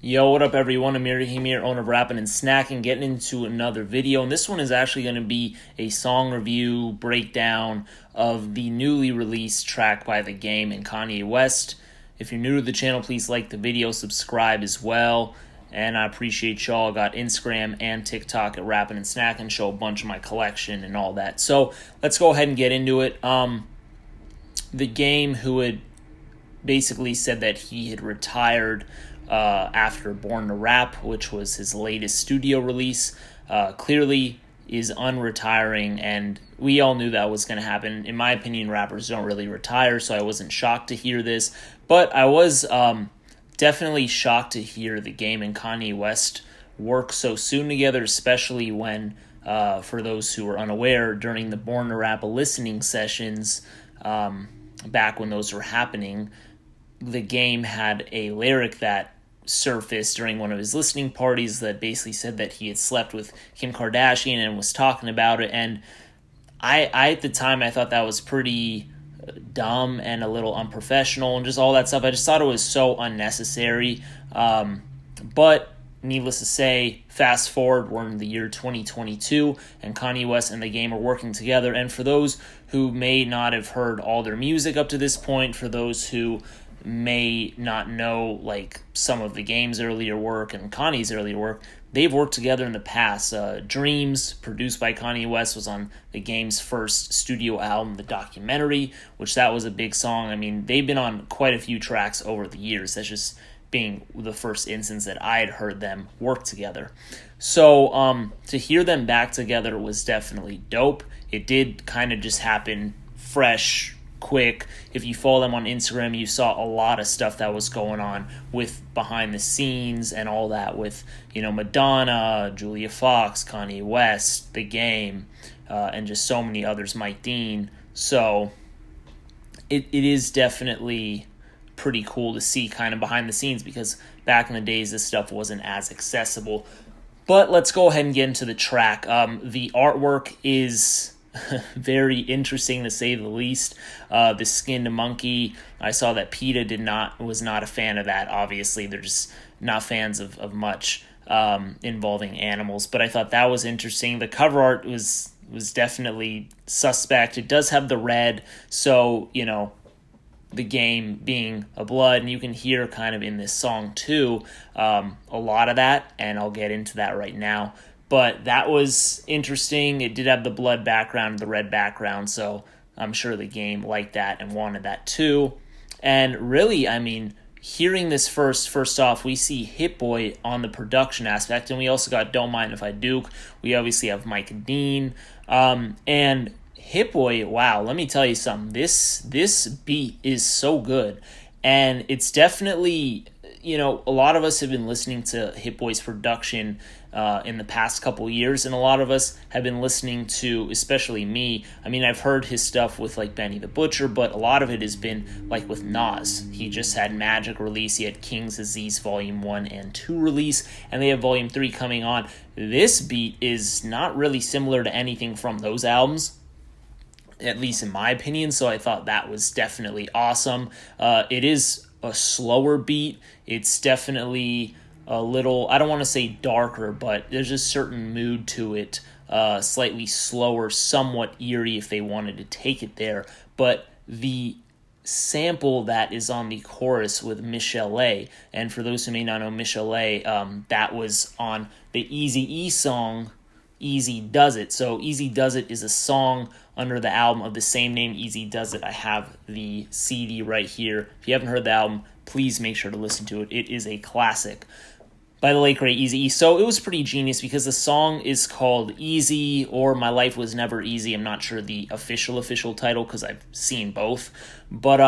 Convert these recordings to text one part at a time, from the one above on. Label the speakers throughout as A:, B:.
A: Yo, what up everyone? Amir here, owner of Rappin' and Snackin', getting into another video. And this one is actually going to be a song review breakdown of the newly released track by The Game and Kanye West. If you're new to the channel, please like the video, subscribe as well. And I appreciate y'all. I got Instagram and TikTok at Rappin' and Snackin', show a bunch of my collection and all that. So let's go ahead and get into it. The Game, who had basically said that he had retired after Born to Rap, which was his latest studio release, clearly is unretiring, and we all knew that was going to happen. In my opinion, rappers don't really retire, so I wasn't shocked to hear this, but I was definitely shocked to hear The Game and Kanye West work so soon together, especially when, for those who are unaware, during the Born to Rap listening sessions, back when those were happening, The Game had a lyric that surfaced during one of his listening parties that basically said that he had slept with Kim Kardashian and was talking about it. And I at the time, I thought that was pretty dumb and a little unprofessional and just all that stuff. I just thought it was so unnecessary. But needless to say, fast forward, we're in the year 2022, and Kanye West and The Game are working together. And for those who may not have heard all their music up to this point, for those who may not know like some of The Game's earlier work and Kanye's earlier work, they've worked together in the past. Dreams, produced by Kanye West, was on The Game's first studio album, The Documentary, which that was a big song. I mean, they've been on quite a few tracks over the years. That's just being the first instance that I had heard them work together. So to hear them back together was definitely dope. It did kind of just happen fresh, quick. If you follow them on Instagram, you saw a lot of stuff that was going on with behind the scenes and all that with, Madonna, Julia Fox, Kanye West, The Game, and just so many others, Mike Dean. So it is definitely pretty cool to see kind of behind the scenes, because back in the days this stuff wasn't as accessible. But let's go ahead and get into the track. The artwork is very interesting, to say the least. The skinned monkey, I saw that PETA was not a fan of that. Obviously, they're just not fans of much involving animals. But I thought that was interesting. The cover art was definitely suspect. It does have the red, so The Game being a blood, and you can hear kind of in this song too a lot of that, and I'll get into that right now. But that was interesting. It did have the blood background, the red background, so I'm sure The Game liked that and wanted that too. And really, I mean, hearing this first off, we see Hit Boy on the production aspect, and we also got Don't Mind If I Do. We obviously have Mike Dean, and Hit Boy, wow, let me tell you something. This beat is so good, and it's definitely, a lot of us have been listening to Hit Boy's production in the past couple years, and a lot of us have been listening to, especially me, I mean, I've heard his stuff with like Benny the Butcher, but a lot of it has been like with Nas. He just had Magic release, he had King's Disease Volume 1 and 2 release, and they have Volume 3 coming on. This beat is not really similar to anything from those albums, at least in my opinion, so I thought that was definitely awesome. It is a slower beat. It's definitely a little, I don't want to say darker, but there's a certain mood to it, slightly slower, somewhat eerie if they wanted to take it there. But the sample that is on the chorus with Michelle A, and for those who may not know Michelle A, that was on the Eazy-E song, Eazy Does It. So Eazy Does It is a song under the album of the same name, Eazy Does It. I have the CD right here. If you haven't heard the album, please make sure to listen to it. It is a classic by the late great Eazy-E. So it was pretty genius because the song is called Eazy or My Life Was Never Easy. I'm not sure the official title because I've seen both. But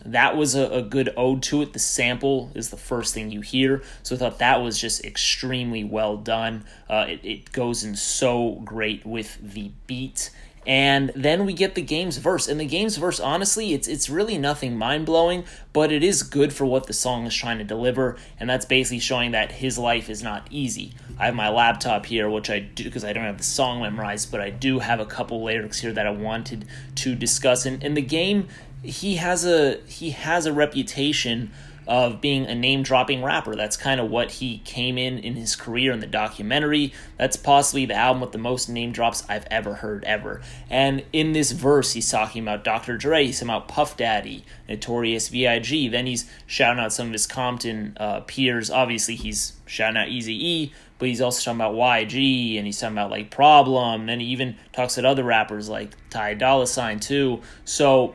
A: that was a good ode to it. The sample is the first thing you hear. So I thought that was just extremely well done. It goes in so great with the beat. And then we get The Game's verse. And The Game's verse, honestly, it's really nothing mind-blowing, but it is good for what the song is trying to deliver, and that's basically showing that his life is not easy. I have my laptop here, which I do because I don't have the song memorized, but I do have a couple lyrics here that I wanted to discuss. And The Game, he has a reputation of being a name-dropping rapper. That's kind of what he came in his career in the documentary. That's possibly the album with the most name drops I've ever heard, ever. And in this verse, he's talking about Dr. Dre, he's talking about Puff Daddy, Notorious B.I.G., then he's shouting out some of his Compton peers. Obviously, he's shouting out Eazy-E, but he's also talking about YG, and he's talking about, like, Problem, and he even talks at other rappers like Ty Dolla $ign too. So,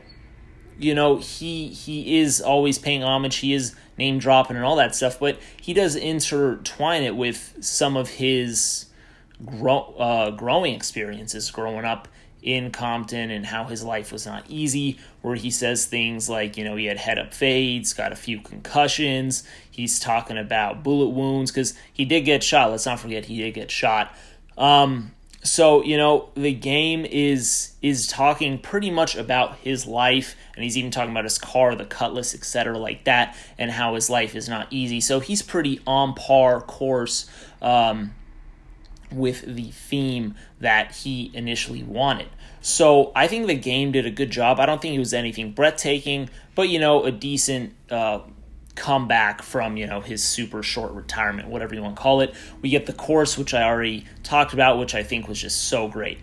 A: you know, he is always paying homage, he is name dropping and all that stuff, but he does intertwine it with some of his growing experiences growing up in Compton and how his life was not easy, where he says things like, you know, he had head up fades, got a few concussions. He's talking about bullet wounds because he did get shot. Let's not forget he did get shot. So, you know, the game is talking pretty much about his life, and he's even talking about his car, the Cutlass, etc., like that, and how his life is not easy. So he's pretty on par course with the theme that he initially wanted. So I think the game did a good job. I don't think it was anything breathtaking, but, you know, a decent comeback from, you know, his super short retirement, whatever you want to call it. We get the chorus, which I already talked about, which I think was just so great.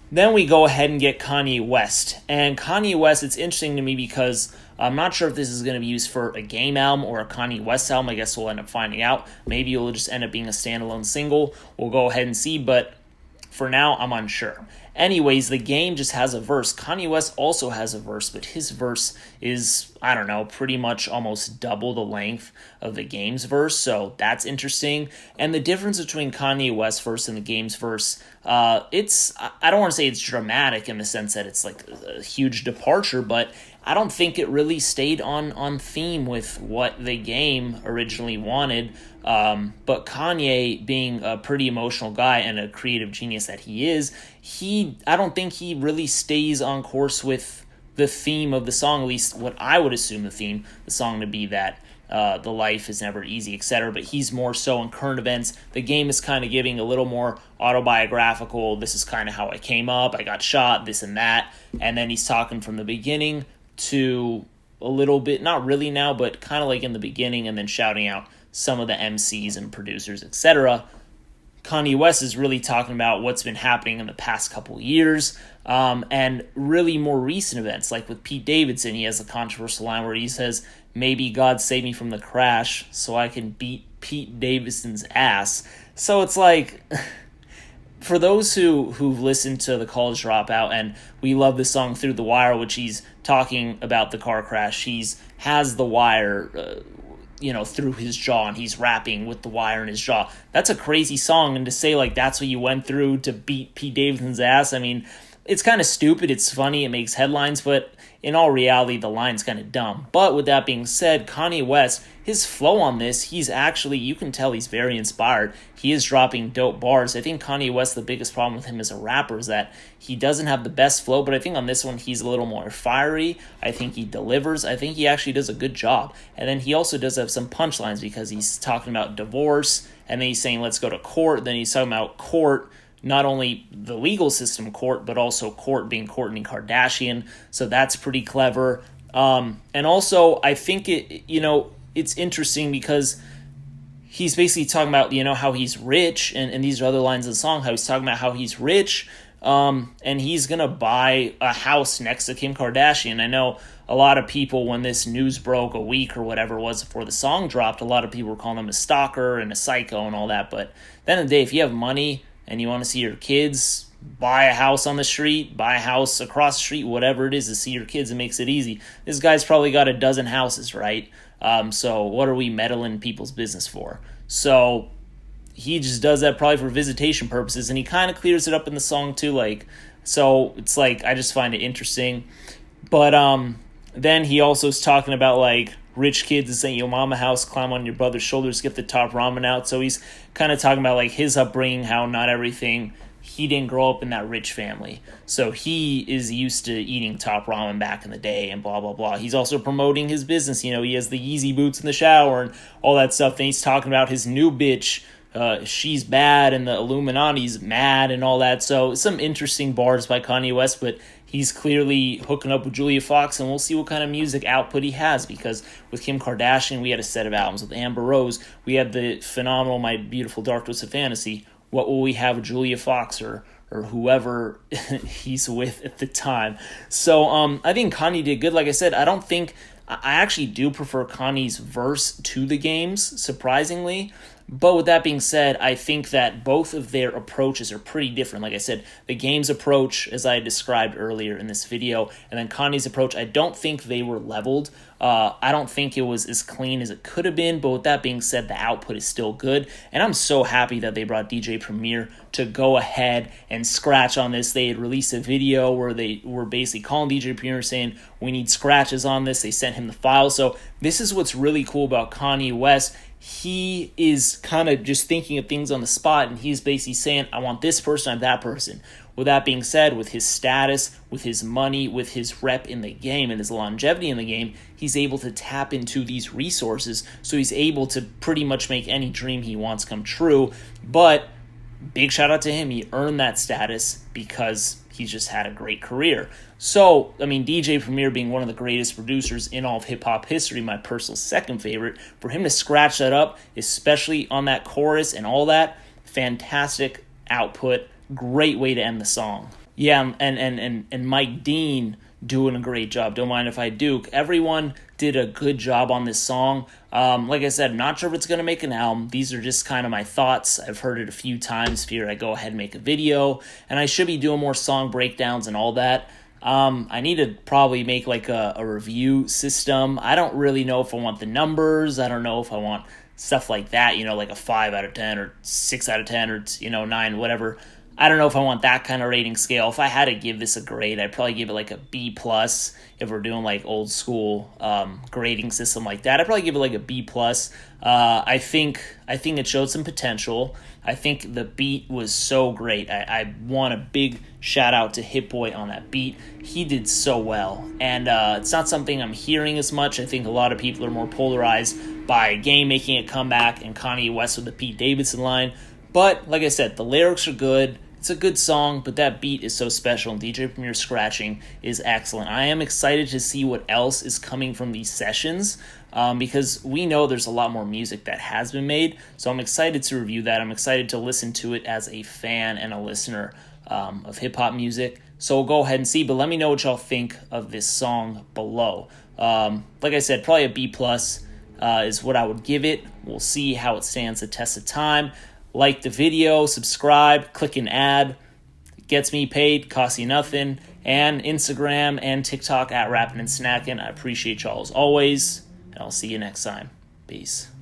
A: Then we go ahead and get Kanye West. And Kanye West, it's interesting to me because I'm not sure if this is going to be used for a Game album or a Kanye West album. I guess we'll end up finding out. Maybe it will just end up being a standalone single. We'll go ahead and see, but for now, I'm unsure. Anyways, the Game just has a verse. Kanye West also has a verse, but his verse is, I don't know, pretty much almost double the length of the Game's verse, so that's interesting. And the difference between Kanye West's verse and the Game's verse, I don't want to say it's dramatic in the sense that it's like a huge departure, but I don't think it really stayed on theme with what the Game originally wanted. But Kanye, being a pretty emotional guy and a creative genius that he is, I don't think he really stays on course with the theme of the song, at least what I would assume the song to be, that the life is never easy, etc. But he's more so in current events. The Game is kind of giving a little more autobiographical, this is kind of how I came up, I got shot, this and that. And then he's talking from the beginning to a little bit, not really now, but kind of like in the beginning, and then shouting out some of the MCs and producers, etc. Kanye West is really talking about what's been happening in the past couple years, and really more recent events, like with Pete Davidson. He has a controversial line where he says, "Maybe God saved me from the crash so I can beat Pete Davidson's ass." So it's like, for those who've listened to The College Dropout, and we love the song Through the Wire, which he's talking about the car crash, has the wire through his jaw, and he's rapping with the wire in his jaw. That's a crazy song, and to say, like, that's what you went through to beat Pete Davidson's ass, I mean, it's kind of stupid, it's funny, it makes headlines, but in all reality, the line's kind of dumb. But with that being said, Kanye West, his flow on this, he's actually, you can tell he's very inspired. He is dropping dope bars. I think Kanye West, the biggest problem with him as a rapper is that he doesn't have the best flow, but I think on this one, he's a little more fiery. I think he delivers. I think he actually does a good job. And then he also does have some punchlines because he's talking about divorce, and then he's saying, let's go to court. Then he's talking about court, not only the legal system court, but also court being Kourtney Kardashian. So that's pretty clever. And also, I think it's interesting because he's basically talking about, how he's rich, and these are other lines of the song, how he's talking about how he's rich, and he's going to buy a house next to Kim Kardashian. I know a lot of people, when this news broke a week or whatever it was before the song dropped, a lot of people were calling him a stalker and a psycho and all that. But at the end of the day, if you have money and you want to see your kids, buy a house on the street, buy a house across the street, whatever it is to see your kids, it makes it easy. This guy's probably got a dozen houses, right? So what are we meddling in people's business for? So he just does that probably for visitation purposes, and he kind of clears it up in the song too. So it's like, I just find it interesting. But then he also is talking about rich kids is saying, your mama house, climb on your brother's shoulders, get the top ramen out. So he's kind of talking about his upbringing, how not everything, he didn't grow up in that rich family. So he is used to eating top ramen back in the day and blah, blah, blah. He's also promoting his business. He has the Eazy boots in the shower and all that stuff. And he's talking about his new bitch, she's bad and the Illuminati's mad and all that. So some interesting bars by Kanye West, but he's clearly hooking up with Julia Fox, and we'll see what kind of music output he has, because with Kim Kardashian, we had a set of albums. With Amber Rose, we had the phenomenal My Beautiful Dark Twisted Fantasy. What will we have with Julia Fox or whoever he's with at the time? So I think Kanye did good. Like I said, I actually do prefer Kanye's verse to the games, surprisingly. But with that being said, I think that both of their approaches are pretty different. Like I said, the game's approach, as I described earlier in this video, and then Kanye's approach, I don't think they were leveled. I don't think it was as clean as it could have been, but with that being said, the output is still good. And I'm so happy that they brought DJ Premier to go ahead and scratch on this. They had released a video where they were basically calling DJ Premier saying, we need scratches on this. They sent him the file. So this is what's really cool about Kanye West. He is kind of just thinking of things on the spot, and he's basically saying, I want this person, I want that person. With that being said, with his status, with his money, with his rep in the game, and his longevity in the game, he's able to tap into these resources, so he's able to pretty much make any dream he wants come true. But big shout out to him. He earned that status because he's just had a great career. So, I mean, DJ Premier being one of the greatest producers in all of hip-hop history, my personal second favorite, for him to scratch that up, especially on that chorus and all that, fantastic output, great way to end the song. Yeah, and Mike Dean doing a great job. Don't mind if I do. Everyone did a good job on this song. Like I said, I'm not sure if it's going to make an album. These are just kind of my thoughts. I've heard it a few times. Figured I'd go ahead and make a video. And I should be doing more song breakdowns and all that. I need to probably make like a review system. I don't really know if I want the numbers. I don't know if I want stuff like that, like a 5 out of 10 or 6 out of 10 or, 9, whatever. I don't know if I want that kind of rating scale. If I had to give this a grade, I'd probably give it like a B+. If we're doing like old school grading system like that, I'd probably give it like a B+. I think it showed some potential. I think the beat was so great. I want a big shout out to Hit Boy on that beat. He did so well. And it's not something I'm hearing as much. I think a lot of people are more polarized by Game making a comeback and Kanye West with the Pete Davidson line. But like I said, the lyrics are good. It's a good song, but that beat is so special, and DJ Premier's scratching is excellent. I am excited to see what else is coming from these sessions, because we know there's a lot more music that has been made, so I'm excited to review that. I'm excited to listen to it as a fan and a listener of hip-hop music, so we'll go ahead and see, but let me know what y'all think of this song below. Like I said, probably a B+ is what I would give it. We'll see how it stands the test of time. Like the video, subscribe, click an ad. It gets me paid, costs you nothing. And Instagram and TikTok at Rappin' and Snackin'. I appreciate y'all as always, and I'll see you next time. Peace.